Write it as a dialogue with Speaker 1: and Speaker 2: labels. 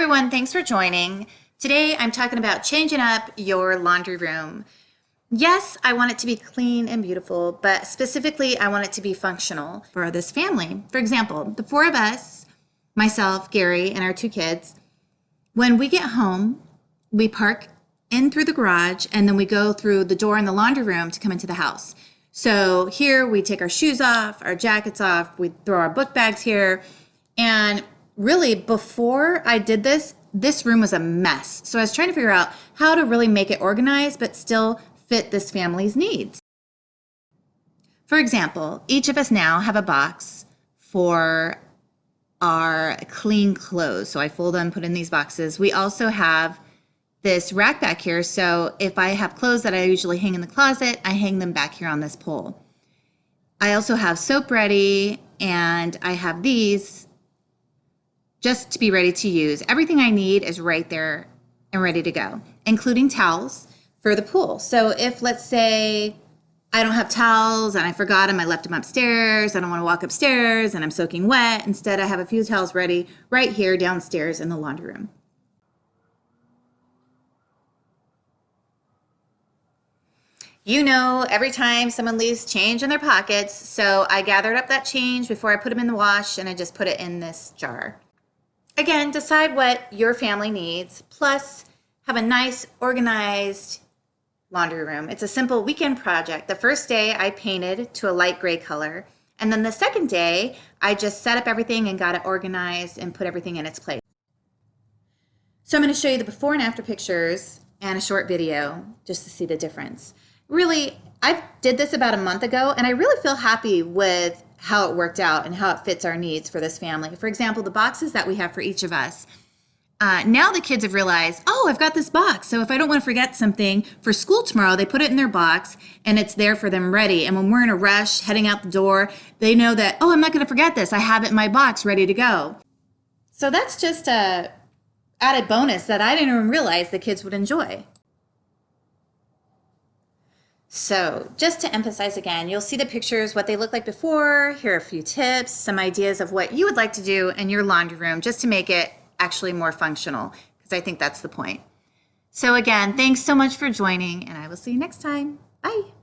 Speaker 1: everyone, thanks for joining. Today I'm talking about changing up your laundry room. Yes, I want it to be clean and beautiful, but specifically I want it to be functional for this family. For example, the four of us, myself, Gary, and our two kids, when we get home, we park in through the garage and then we go through the door in the laundry room to come into the house. So here we take our shoes off, our jackets off, we throw our book bags here, and really, before I did this room was a mess. So I was trying to figure out how to really make it organized, but still fit this family's needs. For example, each of us now have a box for our clean clothes. So I fold them, put in these boxes. We also have this rack back here. So if I have clothes that I usually hang in the closet, I hang them back here on this pole. I also have soap ready, and I have these just to be ready to use. Everything I need is right there and ready to go, including towels for the pool. So if, let's say, I don't have towels and I forgot them, I left them upstairs, I don't want to walk upstairs and I'm soaking wet, instead I have a few towels ready right here downstairs in the laundry room. You know, every time someone leaves change in their pockets, so I gathered up that change before I put them in the wash and I just put it in this jar. Again, decide what your family needs, plus have a nice, organized laundry room. It's a simple weekend project. The first day I painted to a light gray color, and then the second day I just set up everything and got it organized and put everything in its place. So I'm going to show you the before and after pictures and a short video just to see the difference. Really, I did this about a month ago, and I really feel happy with how it worked out and how it fits our needs for this family. For example, the boxes that we have for each of us. Now the kids have realized, oh, I've got this box. So if I don't want to forget something for school tomorrow, they put it in their box and it's there for them ready. And when we're in a rush heading out the door, they know that, oh, I'm not going to forget this. I have it in my box ready to go. So that's just a added bonus that I didn't even realize the kids would enjoy. So just to emphasize again, you'll see the pictures, what they look like before. Here are a few tips, some ideas of what you would like to do in your laundry room just to make it actually more functional, because I think that's the point. So again, thanks so much for joining, and I will see you next time. Bye.